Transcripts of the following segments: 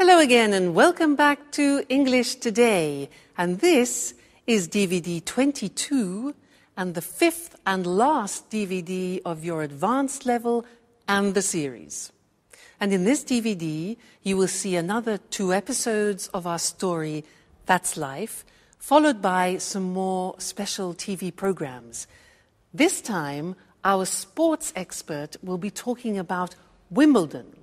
Hello again and welcome back to English Today. And this is DVD 22 and the fifth and last DVD of your advanced level and the series. And in this DVD, you will see another 2 episodes of our story, That's Life, followed by some more special TV programs. This time, our sports expert will be talking about Wimbledon.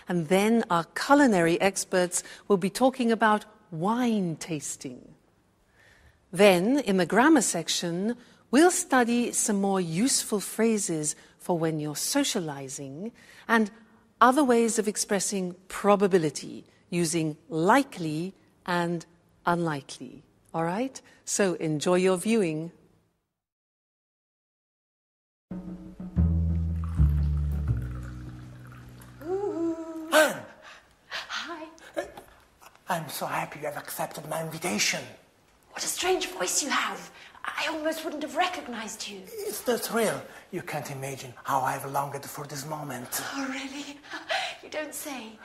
And then our culinary experts will be talking about wine tasting. Then, in the grammar section, we'll study some more useful phrases for when you're socializing and other ways of expressing probability using likely and unlikely. All right? So enjoy your viewing. Anne! Hi. I'm so happy you have accepted my invitation. What a strange voice you have. I almost wouldn't have recognized you. It's the thrill. You can't imagine how I've longed for this moment. Oh, really? You don't say.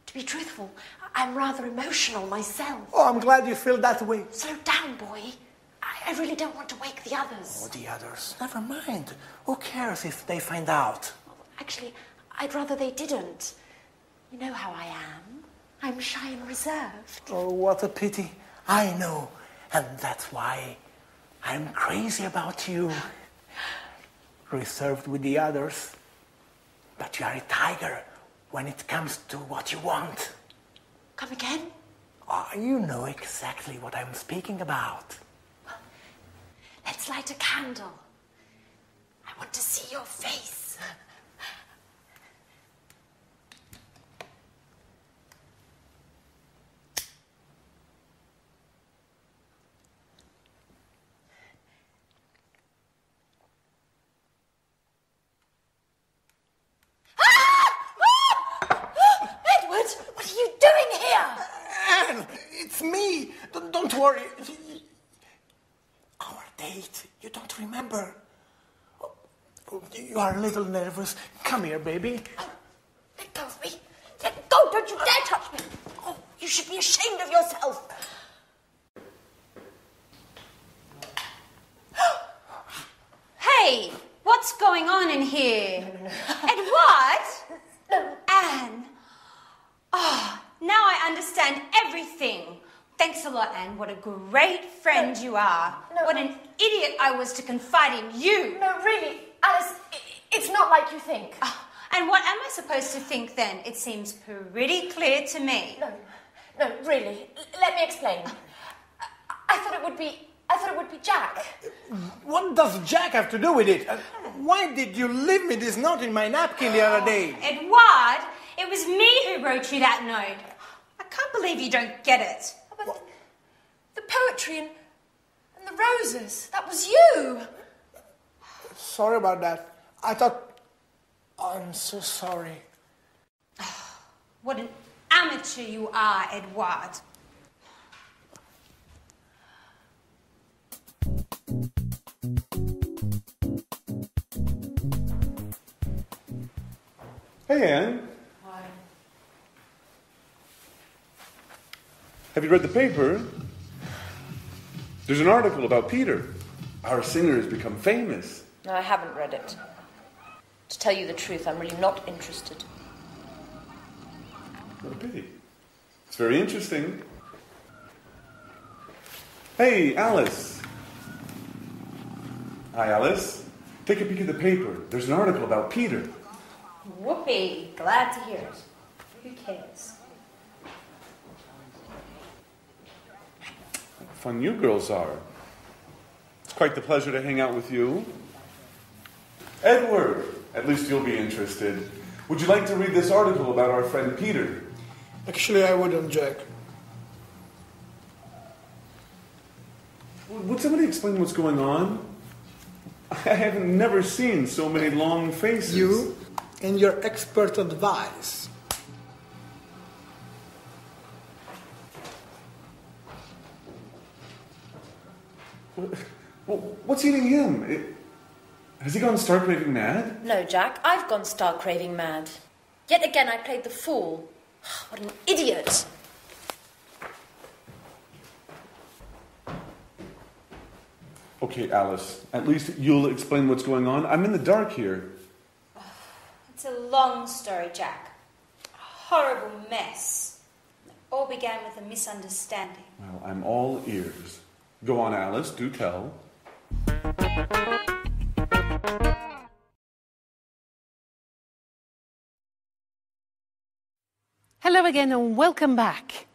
To be truthful, I'm rather emotional myself. Oh, I'm glad you feel that way. Slow down, boy. I really don't want to wake the others. Oh, the others? Never mind. Who cares if they find out? Actually, I'd rather they didn't. You know how I am. I'm shy and reserved. Oh, what a pity. I know. And that's why I'm crazy about you. Reserved with the others. But you are a tiger when it comes to what you want. Come again? Oh, you know exactly what I'm speaking about. Let's light a candle. I want to see your face. What are you doing here? Anne, it's me. Don't worry. Our date, you don't remember. Oh, you are a little nervous. Come here, baby. Oh, let go of me. Let go. Don't you dare touch me. Oh, you should be ashamed of yourself. Hey, what's going on in here? Edward? No. Anne? Oh, now I understand everything. Thanks a lot, Anne. What a great friend you are. No. What an idiot I was to confide in you. No, really, Alice, it's not like you think. Oh, and what am I supposed to think then? It seems pretty clear to me. No, really. Let me explain. I thought it would be Jack. What does Jack have to do with it? Why did you leave me this note in my napkin the other day? Edward, it was me who wrote you that note. I can't believe you don't get it. But the poetry and the roses, that was you. Sorry about that. I'm so sorry. What an amateur you are, Edward. Hey, Anne. Hi. Have you read the paper? There's an article about Peter. Our singer has become famous. No, I haven't read it. To tell you the truth, I'm really not interested. What a pity. It's very interesting. Hey, Alice. Hi, Alice. Take a peek at the paper. There's an article about Peter. Whoopee. Glad to hear it. Who cares? Fun you girls are. It's quite the pleasure to hang out with you. Edward, at least you'll be interested. Would you like to read this article about our friend Peter? Actually, I wouldn't, Jack. Would somebody explain what's going on? I have never seen so many long faces. You and your expert advice. What's eating him? Has he gone star-craving mad? No, Jack, I've gone star-craving mad. Yet again, I played the fool. What an idiot. Okay, Alice, at least you'll explain what's going on. I'm in the dark here. It's a long story, Jack. A horrible mess. It all began with a misunderstanding. Well, I'm all ears. Go on, Alice, do tell. Hello again and welcome back.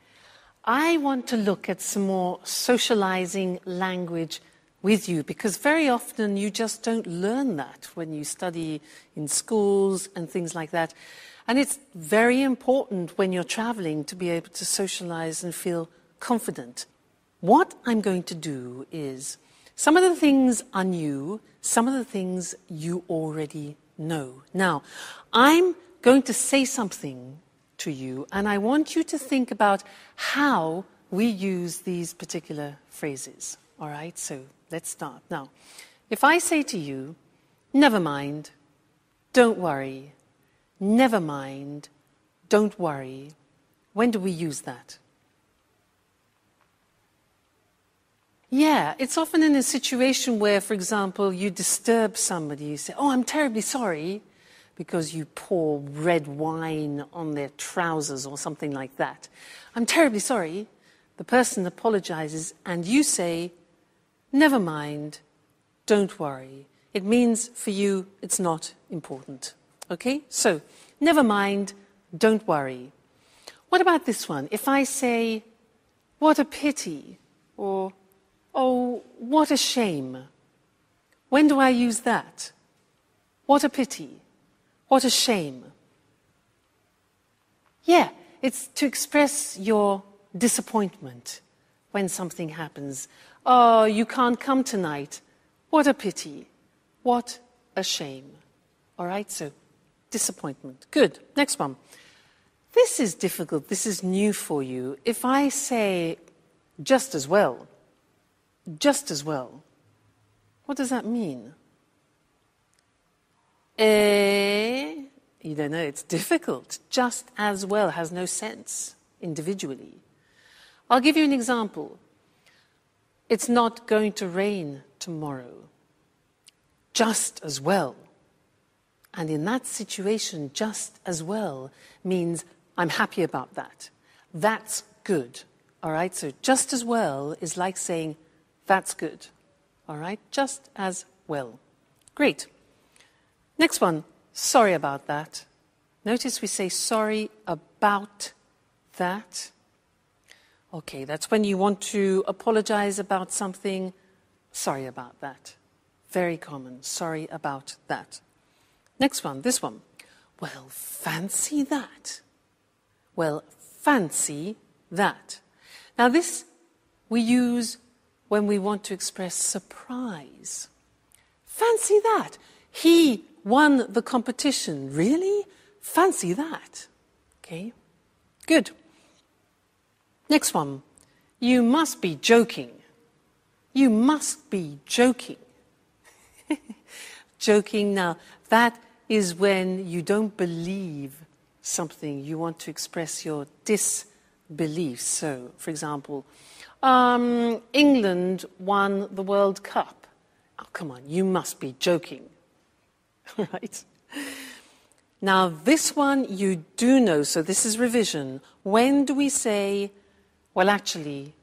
I want to look at some more socializing language with you because very often you just don't learn that when you study in schools and things like that. And it's very important when you're traveling to be able to socialize and feel confident. What I'm going to do is some of the things are new, some of the things you already know. Now, I'm going to say something to you, and I want you to think about how we use these particular phrases. All right, so let's start. Now, if I say to you, never mind, don't worry, never mind, don't worry, when do we use that? Yeah, it's often in a situation where, for example, you disturb somebody, you say, oh, I'm terribly sorry, because you pour red wine on their trousers or something like that. I'm terribly sorry. The person apologizes and you say, never mind, don't worry. It means for you it's not important. Okay? So, never mind, don't worry. What about this one? If I say, what a pity, or, oh, what a shame. When do I use that? What a pity. What a shame. Yeah, it's to express your disappointment when something happens. Oh, you can't come tonight. What a pity. What a shame. All right, so disappointment. Good. Next one. This is difficult. This is new for you. If I say just as well, what does that mean? You don't know, it's difficult. Just as well has no sense individually. I'll give you an example. It's not going to rain tomorrow. Just as well. And in that situation, just as well means I'm happy about that. That's good. All right, so just as well is like saying that's good. All right, just as well. Great. Next one, sorry about that. Notice we say sorry about that. Okay, that's when you want to apologize about something. Sorry about that. Very common, sorry about that. Next one, this one. Well, fancy that. Well, fancy that. Now this we use when we want to express surprise. Fancy that. He won the competition. Really? Fancy that. Okay, good. Next one. You must be joking. You must be joking. Joking, now, that is when you don't believe something. You want to express your disbelief. So, for example, England won the World Cup. Oh, come on, you must be joking. Right? Now, this one you do know, so this is revision. When do we say, well, actually,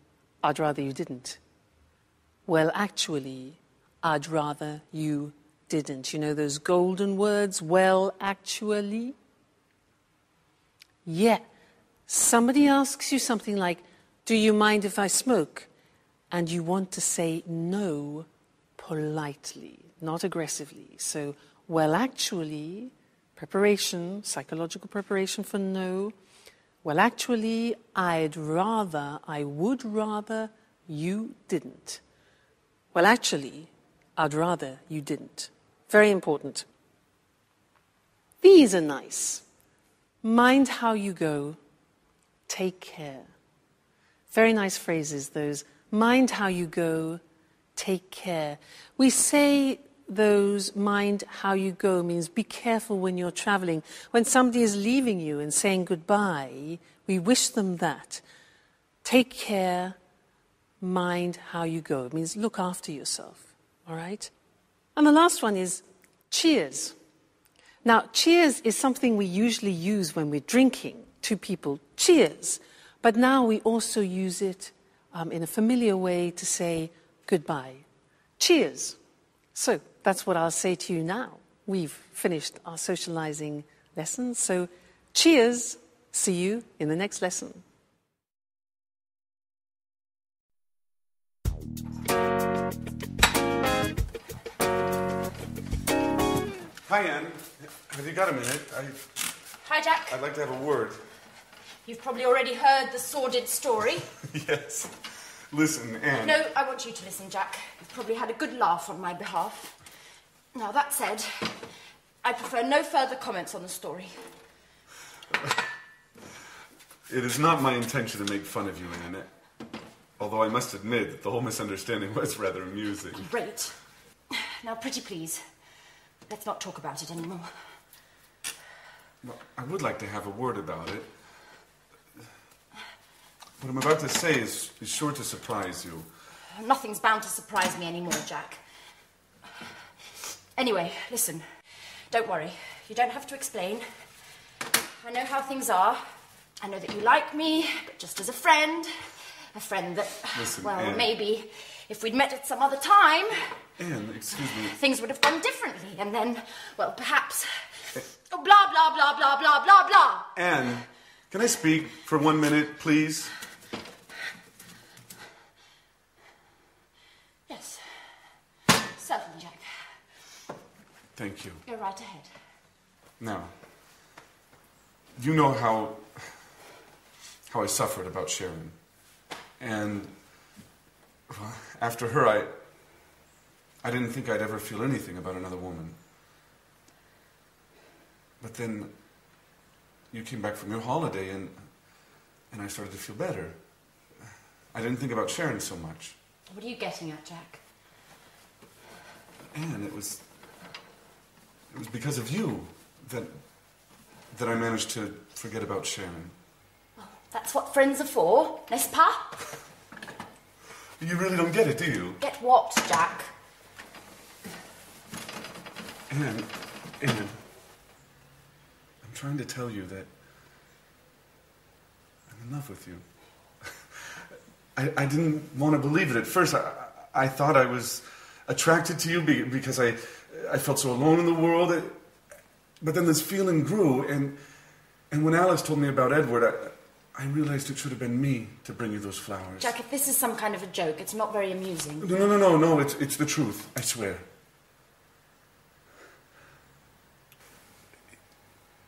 I'd rather you didn't? Well, actually, I'd rather you didn't. You know those golden words, well, actually? Yeah. Somebody asks you something like, do you mind if I smoke? And you want to say no politely, not aggressively. So, well, actually, preparation, psychological preparation for no. Well, actually, I would rather you didn't. Well, actually, I'd rather you didn't. Very important. These are nice. Mind how you go. Take care. Very nice phrases, those. Mind how you go. Take care. We say those mind how you go means be careful when you're traveling. When somebody is leaving you and saying goodbye, we wish them that. Take care, mind how you go. It means look after yourself, all right? And the last one is cheers. Now, cheers is something we usually use when we're drinking. Two people, cheers. But now we also use it in a familiar way to say goodbye. Cheers. So that's what I'll say to you now. We've finished our socializing lesson. So cheers. See you in the next lesson. Hi, Anne. Have you got a minute? Hi, Jack. I'd like to have a word. You've probably already heard the sordid story. Yes. Listen, Anne. No, I want you to listen, Jack. You've probably had a good laugh on my behalf. Now, that said, I prefer no further comments on the story. It is not my intention to make fun of you, Anne. Although I must admit that the whole misunderstanding was rather amusing. Great. Now, pretty please, let's not talk about it anymore. Well, I would like to have a word about it. What I'm about to say is sure to surprise you. Nothing's bound to surprise me anymore, Jack. Anyway, listen. Don't worry. You don't have to explain. I know how things are. I know that you like me, but just as a friend. A friend that, listen, well, Anne. maybe if we'd met at some other time... Anne, excuse me. Things would have gone differently, and then, well, perhaps... Oh, blah, blah, blah, blah, blah, blah, blah. Anne, can I speak for 1 minute, please? Yes. Certainly, Jack. Thank you. Go right ahead. Now, you know how I suffered about Sharon. And well, after her, I didn't think I'd ever feel anything about another woman. But then you came back from your holiday and I started to feel better. I didn't think about Sharon so much. What are you getting at, Jack? And it was because of you that I managed to forget about Sharon. Well, that's what friends are for, n'est-ce pas? You really don't get it, do you? Get what, Jack? Anne, I'm trying to tell you that I'm in love with you. I didn't want to believe it at first. I thought I was attracted to you because I felt so alone in the world. But then this feeling grew, and when Alice told me about Edward, I realized it should have been me to bring you those flowers. Jack, if this is some kind of a joke, it's not very amusing. No, it's the truth, I swear.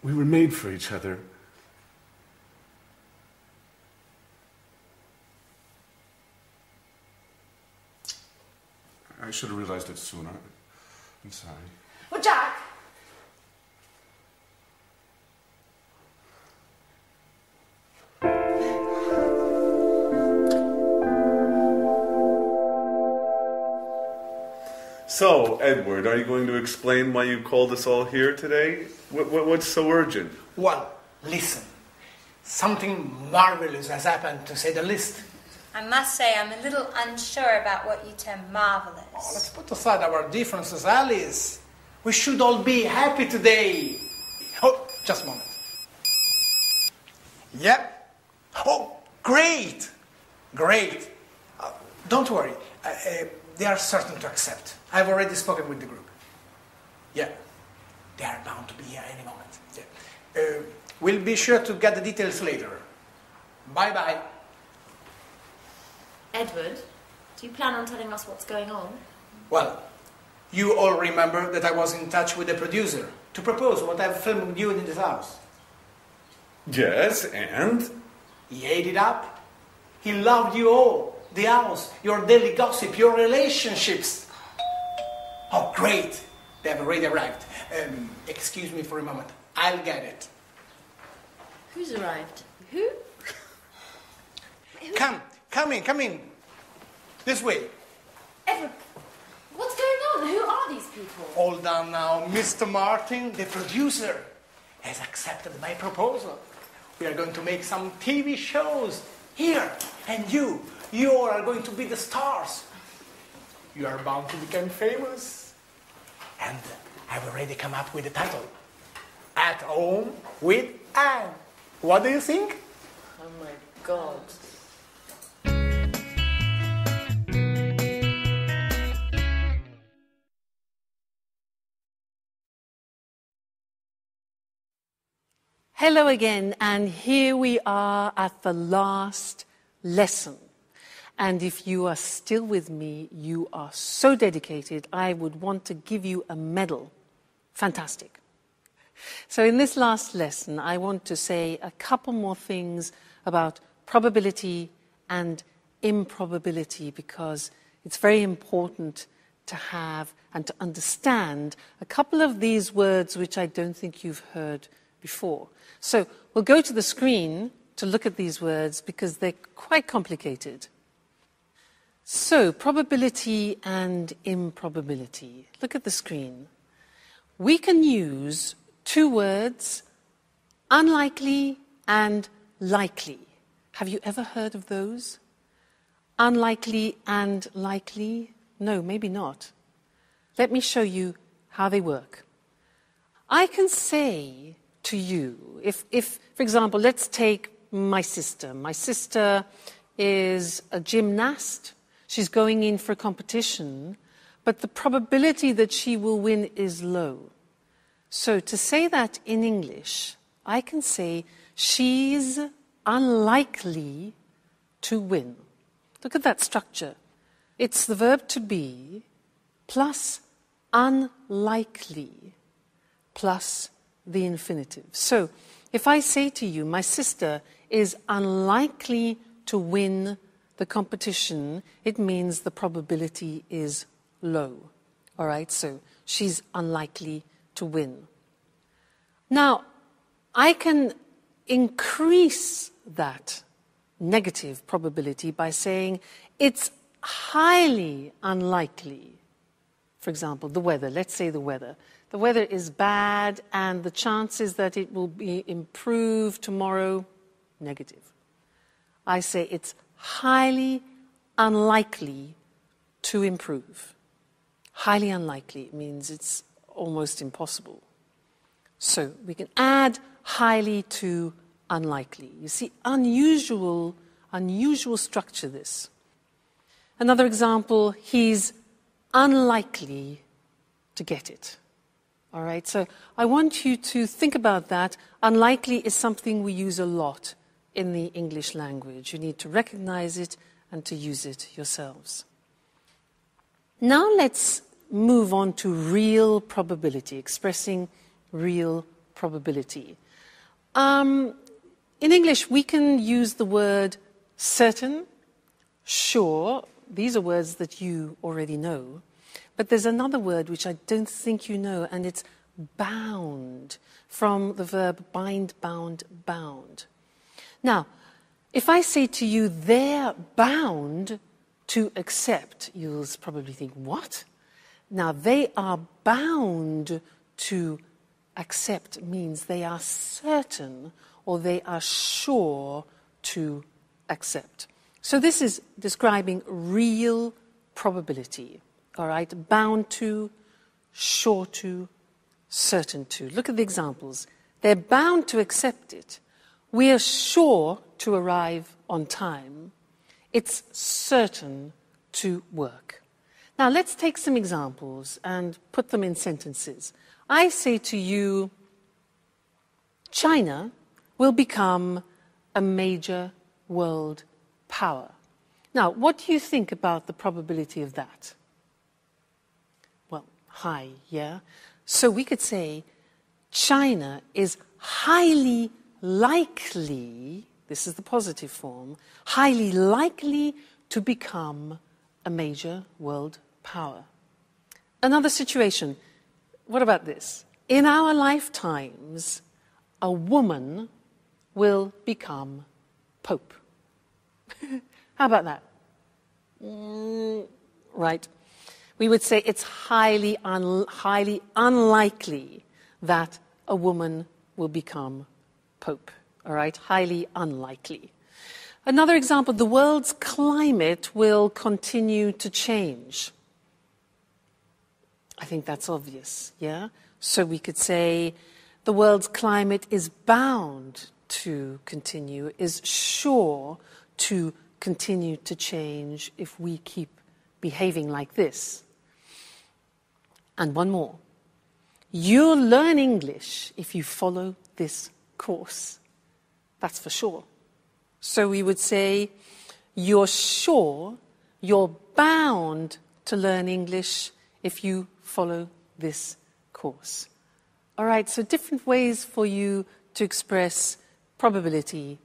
We were made for each other. I should have realized it sooner. I'm sorry. Well, Jack! So, Edward, are you going to explain why you called us all here today? What's so urgent? Well, listen. Something marvelous has happened, to say the least. I must say I'm a little unsure about what you term marvelous. Oh, let's put aside our differences, Alice. We should all be happy today. Oh, just a moment. Yep. Oh, great. Great. Don't worry. They are certain to accept. I've already spoken with the group. Yeah. They are bound to be here any moment. Yeah. We'll be sure to get the details later. Bye-bye. Edward, do you plan on telling us what's going on? Well, you all remember that I was in touch with the producer to propose what I've filmed with you in this house. Yes, and? He ate it up. He loved you all. The house, your daily gossip, your relationships. Oh, great. They have already arrived. Excuse me for a moment. I'll get it. Who's arrived? Who? Come in. This way. Edward, what's going on? Who are are these people? All done now. Mr. Martin, the producer, has accepted my proposal. We are going to make some TV shows here. And you all are going to be the stars. You are bound to become famous. And I've already come up with the title. At Home with Anne. What do you think? Oh my God. Hello again, and here we are at the last lesson. And if you are still with me, you are so dedicated, I would want to give you a medal. Fantastic. So in this last lesson, I want to say a couple more things about probability and improbability, because it's very important to have and to understand a couple of these words which I don't think you've heard before. So we'll go to the screen to look at these words because they're quite complicated. So, probability and improbability. Look at the screen. We can use two words, unlikely and likely. Have you ever heard of those? Unlikely and likely? No, maybe not. Let me show you how they work. I can say to you, if, for example, let's take my sister. My sister is a gymnast. She's going in for a competition, but the probability that she will win is low. So to say that in English, I can say she's unlikely to win. Look at that structure. It's the verb to be plus unlikely plus the infinitive. So if I say to you, my sister is unlikely to win the competition, it means the probability is low. All right, so she's unlikely to win. Now, I can increase that negative probability by saying it's highly unlikely. For example, the weather. Let's say the weather. The weather is bad and the chances that it will be improved tomorrow, negative. I say it's highly unlikely to improve. Highly unlikely means it's almost impossible. So we can add highly to unlikely. You see, unusual structure this. Another example, he's unlikely to get it. All right, so I want you to think about that. Unlikely is something we use a lot in the English language. You need to recognize it and to use it yourselves. Now let's move on to real probability, expressing real probability. In English, we can use the word certain, sure. These are words that you already know. But there's another word which I don't think you know, and it's bound, from the verb bind, bound, bound. Now, if I say to you, they're bound to accept, you'll probably think, what? Now, they are bound to accept means they are certain or they are sure to accept. So this is describing real probability. All right, bound to, sure to, certain to. Look at the examples. They're bound to accept it. We are sure to arrive on time. It's certain to work. Now, let's take some examples and put them in sentences. I say to you, China will become a major world power. Now, what do you think about the probability of that? Well, high, yeah? So we could say China is highly likely, this is the positive form, highly likely to become a major world power. Another situation, what about this? In our lifetimes, a woman will become Pope. How about that? Right. We would say it's highly unlikely that a woman will become Pope. All right? Highly unlikely. Another example, the world's climate will continue to change. I think that's obvious, yeah? So we could say the world's climate is bound to continue, is sure to continue to change if we keep behaving like this. And one more. You'll learn English if you follow this course. That's for sure. So we would say, you're sure, you're bound to learn English if you follow this course. All right, so different ways for you to express probability,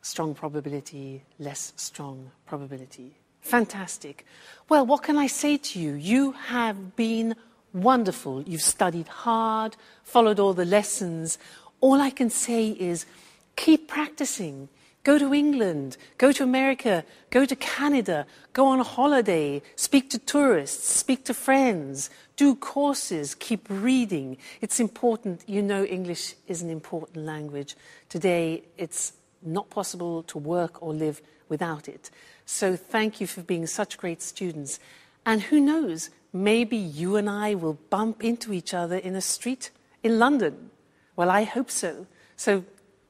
strong probability, less strong probability. Fantastic. Well, what can I say to you? You have been wonderful. You've studied hard, followed all the lessons. All I can say is keep practicing. Go to England, go to America, go to Canada, go on a holiday, speak to tourists, speak to friends, do courses, keep reading. It's important. You know English is an important language. Today, it's not possible to work or live without it. So thank you for being such great students. And who knows, maybe you and I will bump into each other in a street in London. Well, I hope so. So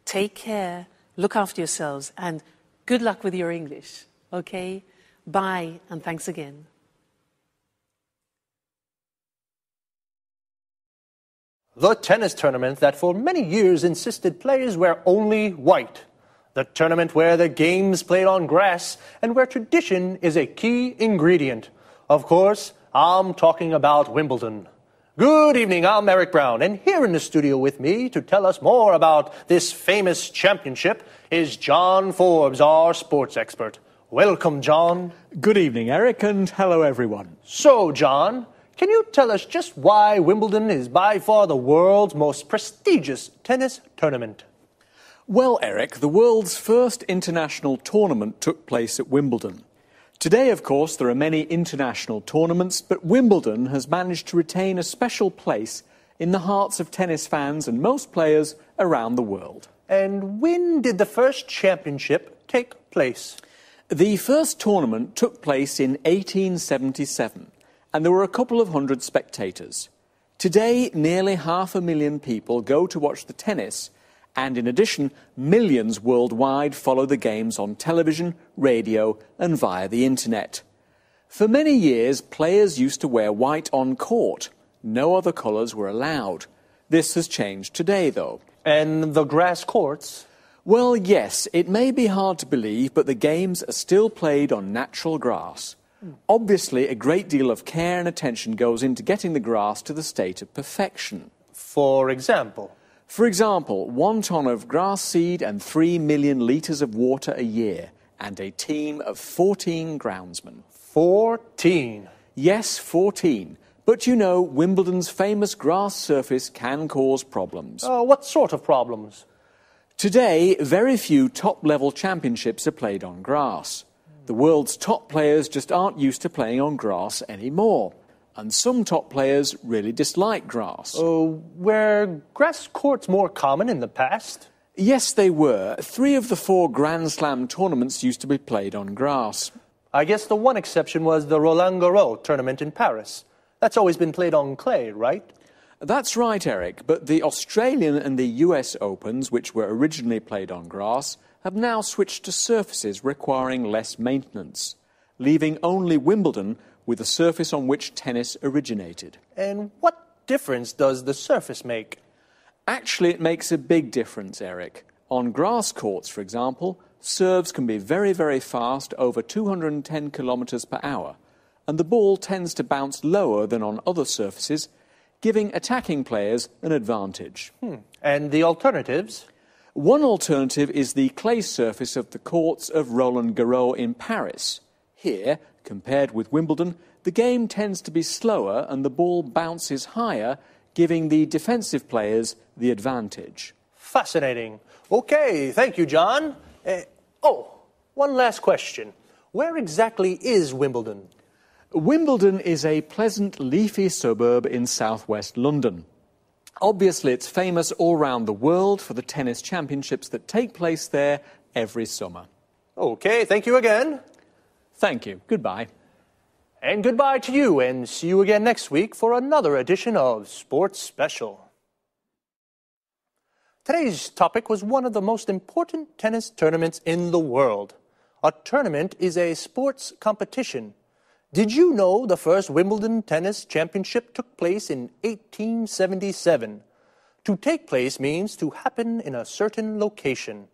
take care. Look after yourselves, and good luck with your English, okay? Bye, and thanks again. The tennis tournament that for many years insisted players wear only white. The tournament where the game's played on grass and where tradition is a key ingredient. Of course, I'm talking about Wimbledon. Good evening, I'm Eric Brown, and here in the studio with me to tell us more about this famous championship is John Forbes, our sports expert. Welcome, John. Good evening, Eric, and hello, everyone. So, John, can you tell us just why Wimbledon is by far the world's most prestigious tennis tournament? Well, Eric, the world's first international tournament took place at Wimbledon. Today, of course, there are many international tournaments, but Wimbledon has managed to retain a special place in the hearts of tennis fans and most players around the world. And when did the first championship take place? The first tournament took place in 1877, and there were a couple of hundred spectators. Today, nearly 500,000 people go to watch the tennis, and in addition, millions worldwide follow the games on television, radio, and via the internet. For many years, players used to wear white on court. No other colours were allowed. This has changed today, though. And the grass courts? Well, yes, it may be hard to believe, but the games are still played on natural grass. Obviously, a great deal of care and attention goes into getting the grass to the state of perfection. For example? For example, 1 ton of grass seed and 3 million litres of water a year, and a team of 14 groundsmen. 14? Yes, 14. But you know, Wimbledon's famous grass surface can cause problems. What sort of problems? Today, very few top-level championships are played on grass. The world's top players just aren't used to playing on grass anymore. And some top players really dislike grass. Were grass courts more common in the past? Yes, they were. 3 of the 4 Grand Slam tournaments used to be played on grass. I guess the one exception was the Roland Garros tournament in Paris. That's always been played on clay, right? That's right, Eric, but the Australian and the US Opens, which were originally played on grass, have now switched to surfaces requiring less maintenance, leaving only Wimbledon with the surface on which tennis originated. And what difference does the surface make? Actually, it makes a big difference, Eric. On grass courts, for example, serves can be very, very fast, over 210 kilometres per hour, and the ball tends to bounce lower than on other surfaces, giving attacking players an advantage. And the alternatives? One alternative is the clay surface of the courts of Roland Garros in Paris. Here, compared with Wimbledon, the game tends to be slower and the ball bounces higher, giving the defensive players the advantage. Fascinating. Okay, thank you, John. One last question. Where exactly is Wimbledon? Wimbledon is a pleasant, leafy suburb in southwest London. Obviously, it's famous all around the world for the tennis championships that take place there every summer. Okay, thank you again. Thank you. Goodbye. And goodbye to you, and see you again next week for another edition of Sports Special. Today's topic was one of the most important tennis tournaments in the world. A tournament is a sports competition. Did you know the first Wimbledon Tennis Championship took place in 1877? To take place means to happen in a certain location.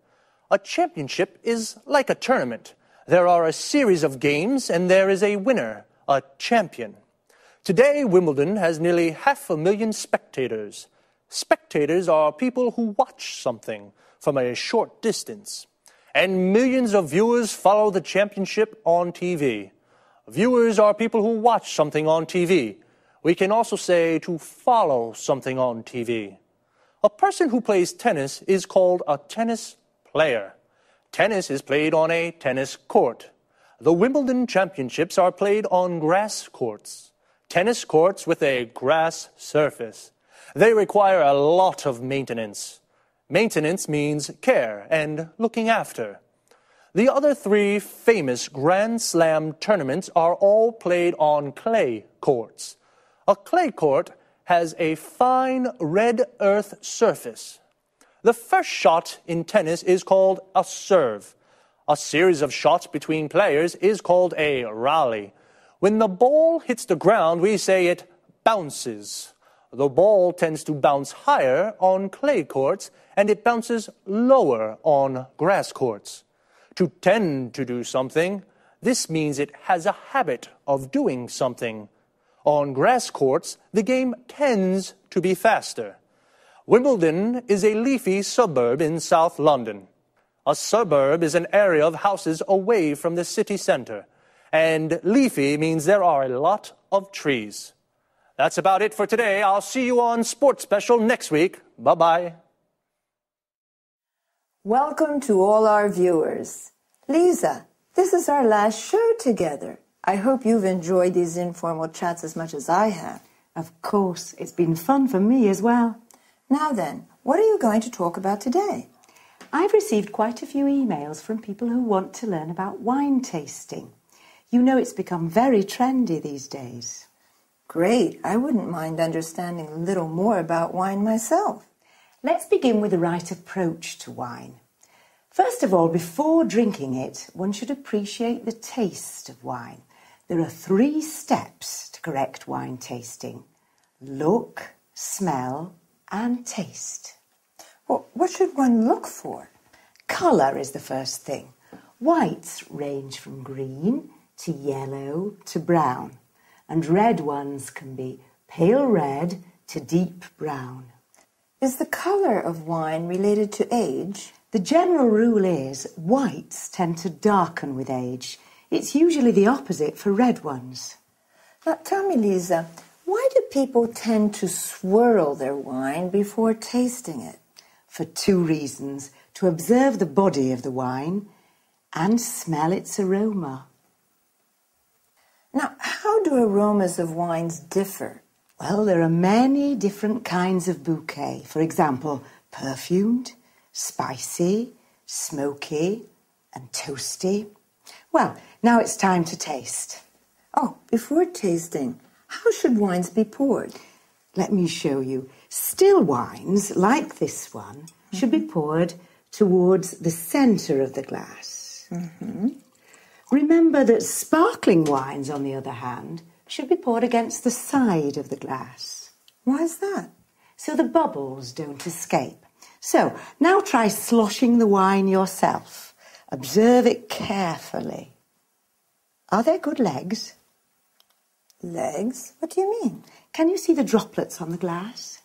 A championship is like a tournament. There are a series of games and there is a winner, a champion. Today, Wimbledon has nearly 500,000 spectators. Spectators are people who watch something from a short distance. And millions of viewers follow the championship on TV. Viewers are people who watch something on TV. We can also say to follow something on TV. A person who plays tennis is called a tennis player. Tennis is played on a tennis court. The Wimbledon Championships are played on grass courts. Tennis courts with a grass surface. They require a lot of maintenance. Maintenance means care and looking after. The other three famous Grand Slam tournaments are all played on clay courts. A clay court has a fine red earth surface. The first shot in tennis is called a serve. A series of shots between players is called a rally. When the ball hits the ground, we say it bounces. The ball tends to bounce higher on clay courts and it bounces lower on grass courts. To tend to do something, this means it has a habit of doing something. On grass courts, the game tends to be faster. Wimbledon is a leafy suburb in South London. A suburb is an area of houses away from the city centre. And leafy means there are a lot of trees. That's about it for today. I'll see you on Sports Special next week. Bye-bye. Welcome to all our viewers. Lisa, this is our last show together. I hope you've enjoyed these informal chats as much as I have. Of course, it's been fun for me as well. Now then, what are you going to talk about today? I've received quite a few emails from people who want to learn about wine tasting. You know it's become very trendy these days. Great. I wouldn't mind understanding a little more about wine myself. Let's begin with the right approach to wine. First of all, before drinking it, one should appreciate the taste of wine. There are 3 steps to correct wine tasting: look, smell, and taste. Well, what should one look for? Colour is the first thing. Whites range from green to yellow to brown, and red ones can be pale red to deep brown. Is the colour of wine related to age? The general rule is whites tend to darken with age. It's usually the opposite for red ones. Now tell me, Lisa, why do people tend to swirl their wine before tasting it? For 2 reasons: to observe the body of the wine and smell its aroma. Now, how do aromas of wines differ? Well, there are many different kinds of bouquet. For example, perfumed, spicy, smoky, and toasty. Well, now it's time to taste. Oh, before tasting, how should wines be poured? Let me show you. Still wines, like this one, should be poured towards the centre of the glass. Remember that sparkling wines, on the other hand, should be poured against the side of the glass. Why is that? So the bubbles don't escape. So, now try sloshing the wine yourself. Observe it carefully. Are there good legs? Legs? What do you mean? Can you see the droplets on the glass?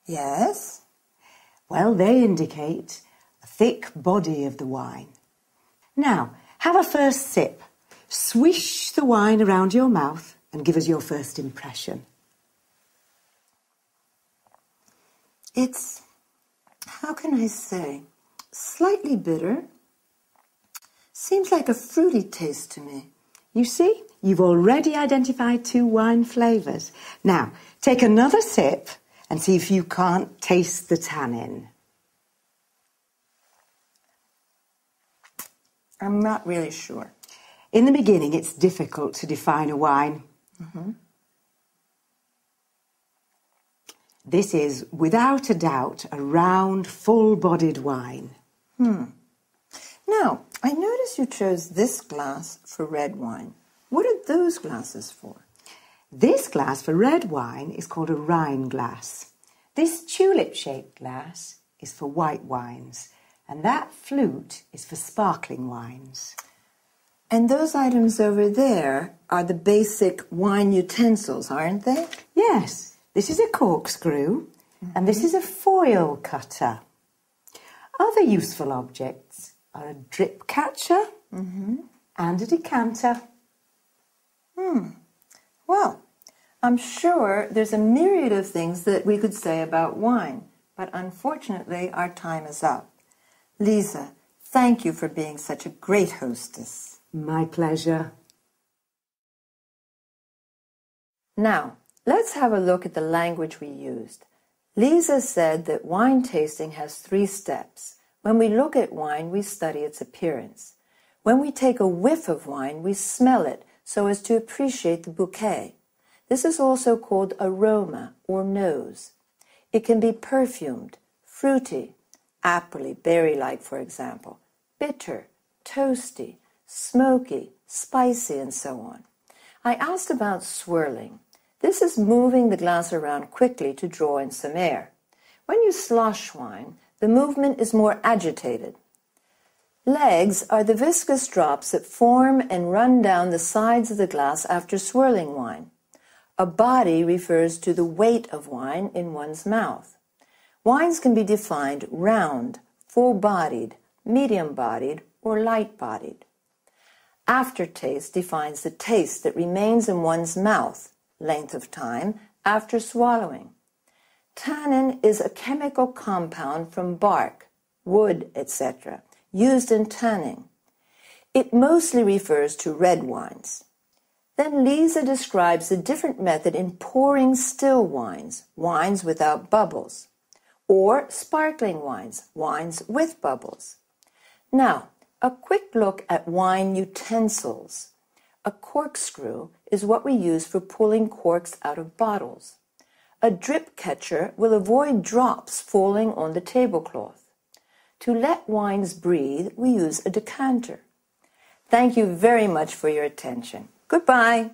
Yes. Well, they indicate a thick body of the wine. Now, have a first sip. Swish the wine around your mouth and give us your first impression. It's, how can I say, slightly bitter. Seems like a fruity taste to me. You see, You've already identified 2 wine flavours. Now, take another sip and see if you can't taste the tannin. I'm not really sure. In the beginning, it's difficult to define a wine. This is, without a doubt, a round, full-bodied wine. Now, I notice you chose this glass for red wine. What are those glasses for? This glass for red wine is called a Rhine glass. This tulip-shaped glass is for white wines, and that flute is for sparkling wines. And those items over there are the basic wine utensils, aren't they? Yes, this is a corkscrew, and this is a foil cutter. Other useful objects are a drip catcher and a decanter. Well, I'm sure there's a myriad of things that we could say about wine, but unfortunately our time is up. Lisa, thank you for being such a great hostess. My pleasure. Now, let's have a look at the language we used. Lisa said that wine tasting has 3 steps. When we look at wine, we study its appearance. When we take a whiff of wine, we smell it so as to appreciate the bouquet. This is also called aroma or nose. It can be perfumed, fruity, appley, berry-like, for example, bitter, toasty, smoky, spicy, and so on. I asked about swirling. This is moving the glass around quickly to draw in some air. When you slosh wine, the movement is more agitated. Legs are the viscous drops that form and run down the sides of the glass after swirling wine. A body refers to the weight of wine in one's mouth. Wines can be defined round, full-bodied, medium-bodied, or light-bodied. Aftertaste defines the taste that remains in one's mouth, length of time, after swallowing. Tannin is a chemical compound from bark, wood, etc., used in tanning. It mostly refers to red wines. Then Lisa describes the different method in pouring still wines, wines without bubbles, or sparkling wines, wines with bubbles. Now, a quick look at wine utensils. A corkscrew is what we use for pulling corks out of bottles. A drip catcher will avoid drops falling on the tablecloth. To let wines breathe, we use a decanter. Thank you very much for your attention. Goodbye.